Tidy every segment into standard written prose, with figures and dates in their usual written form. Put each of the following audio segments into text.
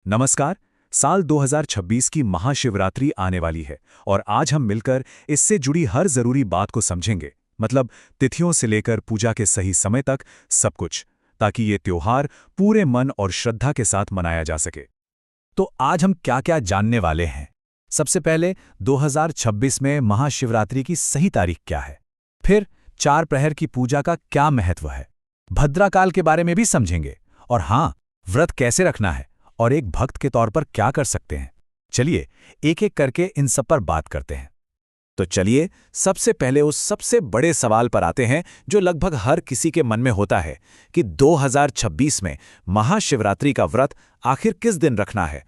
नमस्कार। साल 2026 की महाशिवरात्रि आने वाली है और आज हम मिलकर इससे जुड़ी हर जरूरी बात को समझेंगे। मतलब तिथियों से लेकर पूजा के सही समय तक सब कुछ, ताकि ये त्योहार पूरे मन और श्रद्धा के साथ मनाया जा सके। तो आज हम क्या-क्या जानने वाले हैं। सबसे पहले 2026 में महाशिवरात्रि की सही तारीख क्या है। फिर 4 प्रहर की पूजा का क्या महत्व है। भद्राकाल के बारे में भी समझेंगे। और हाँ, व्रत कैसे रखना है और एक भक्त के तौर पर क्या कर सकते हैं। चलिए एक एक करके इन सब पर बात करते हैं। तो चलिए सबसे पहले उस सबसे बड़े सवाल पर आते हैं जो लगभग हर किसी के मन में होता है कि 2026 में महाशिवरात्रि का व्रत आखिर किस दिन रखना है।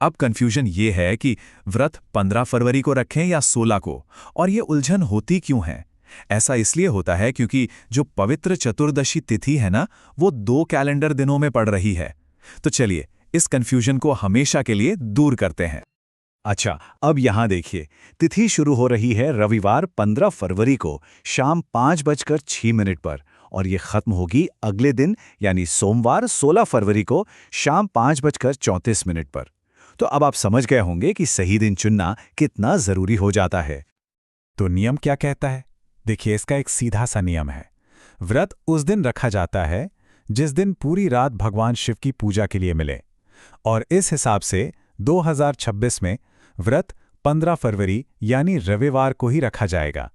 अब कंफ्यूजन ये है कि व्रत 15 फरवरी को रखें या 16 को, और ये उलझन होती क्यों है। ऐसा इसलिए होता है क्योंकि जो पवित्र चतुर्दशी तिथि है ना, वो 2 कैलेंडर दिनों में पड़ रही है। तो चलिए इस कंफ्यूजन को हमेशा के लिए दूर करते हैं। अच्छा, अब यहां देखिए, तिथि शुरू हो रही है रविवार 15 फरवरी को शाम 5:06 पर, और ये खत्म होगी अगले दिन यानी सोमवार 16 फरवरी को शाम 5:34 पर। तो अब आप समझ गए होंगे कि सही दिन चुनना कितना जरूरी हो जाता है। तो नियम क्या कहता है? देखिए, इसका एक सीधा सा नियम है। व्रत उस दिन रखा जाता है जिस दिन पूरी रात भगवान शिव की पूजा के लिए मिले, और इस हिसाब से 2026 में व्रत 15 फरवरी यानी रविवार को ही रखा जाएगा।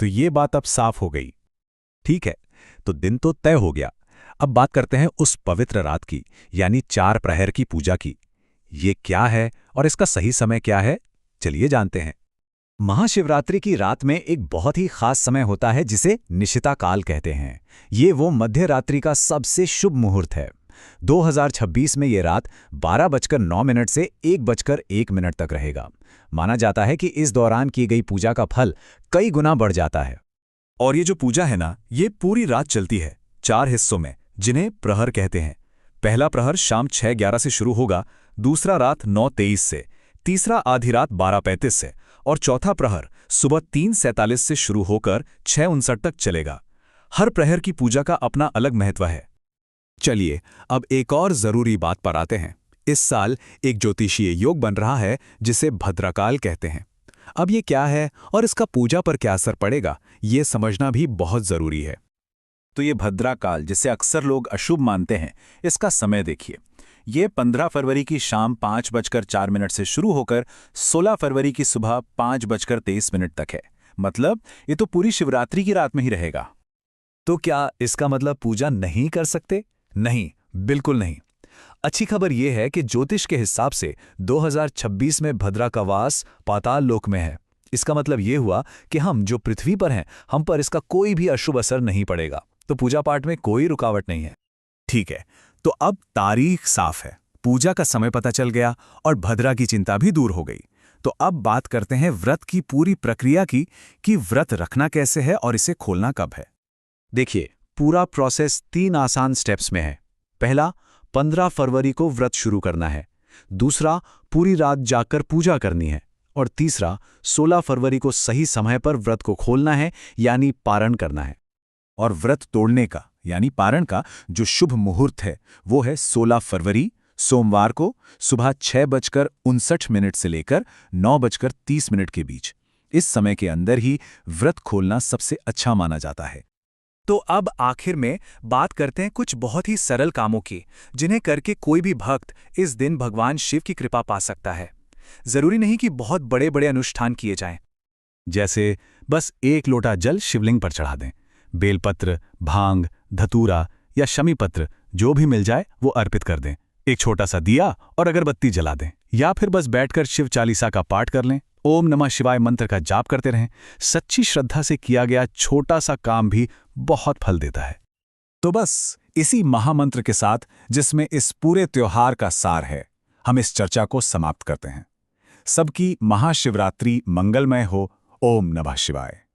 तो ये बात अब साफ हो गई। ठीक है, तो दिन तो तय हो गया। अब बात करते हैं उस पवित्र रात की, यानी 4 प्रहर की पूजा की। ये क्या है और इसका सही समय क्या है, चलिए जानते हैं। महाशिवरात्रि की रात में एक बहुत ही खास समय होता है जिसे निशिता काल कहते हैं। ये वो मध्य रात्रि का सबसे शुभ मुहूर्त है। 2026 में ये रात 12:09 से 1:01 तक रहेगा। माना जाता है कि इस दौरान की गई पूजा का फल कई गुना बढ़ जाता है। और ये जो पूजा है ना, ये पूरी रात चलती है 4 हिस्सों में, जिन्हें प्रहर कहते हैं। पहला प्रहर शाम 6:11 से शुरू होगा, दूसरा रात 9:23 से, तीसरा आधी रात 12:35 से, और चौथा प्रहर सुबह 3:47 से शुरू होकर 6:59 तक चलेगा। हर प्रहर की पूजा का अपना अलग महत्व है। चलिए अब एक और जरूरी बात पर आते हैं। इस साल एक ज्योतिषीय योग बन रहा है जिसे भद्राकाल कहते हैं। अब ये क्या है और इसका पूजा पर क्या असर पड़ेगा, ये समझना भी बहुत जरूरी है। तो ये भद्राकाल, जिसे अक्सर लोग अशुभ मानते हैं, इसका समय देखिए। ये 15 फरवरी की शाम 5:04 से शुरू होकर 16 फरवरी की सुबह 5:23 तक है। मतलब ये तो पूरी शिवरात्रि की रात में ही रहेगा। तो क्या इसका मतलब पूजा नहीं कर सकते? नहीं, बिल्कुल नहीं। अच्छी खबर यह है कि ज्योतिष के हिसाब से 2026 में भद्रा का वास पाताल लोक में है। इसका मतलब यह हुआ कि हम जो पृथ्वी पर हैं, हम पर इसका कोई भी अशुभ असर नहीं पड़ेगा। तो पूजा पाठ में कोई रुकावट नहीं है। ठीक है, तो अब तारीख साफ है, पूजा का समय पता चल गया और भद्रा की चिंता भी दूर हो गई। तो अब बात करते हैं व्रत की पूरी प्रक्रिया की, कि व्रत रखना कैसे है और इसे खोलना कब है। देखिए, पूरा प्रोसेस 3 आसान स्टेप्स में है। पहला, 15 फरवरी को व्रत शुरू करना है। दूसरा, पूरी रात जाकर पूजा करनी है। और तीसरा, 16 फरवरी को सही समय पर व्रत को खोलना है, यानी पारण करना है। और व्रत तोड़ने का यानी पारण का जो शुभ मुहूर्त है, वो है 16 फरवरी सोमवार को सुबह 6:59 से लेकर 9:30 के बीच। इस समय के अंदर ही व्रत खोलना सबसे अच्छा माना जाता है। तो अब आखिर में बात करते हैं कुछ बहुत ही सरल कामों की, जिन्हें करके कोई भी भक्त इस दिन भगवान शिव की कृपा पा सकता है। जरूरी नहीं कि बहुत बड़े बड़े अनुष्ठान किए जाएं। जैसे बस 1 लोटा जल शिवलिंग पर चढ़ा दें, बेलपत्र, भांग, धतूरा या शमीपत्र जो भी मिल जाए वो अर्पित कर दें, एक छोटा सा दिया और अगरबत्ती जला दें, या फिर बस बैठकर शिव चालीसा का पाठ कर लें, ओम नमः शिवाय मंत्र का जाप करते रहें। सच्ची श्रद्धा से किया गया छोटा सा काम भी बहुत फल देता है। तो बस इसी महामंत्र के साथ, जिसमें इस पूरे त्योहार का सार है, हम इस चर्चा को समाप्त करते हैं। सबकी महाशिवरात्रि मंगलमय हो। ओम नमः शिवाय।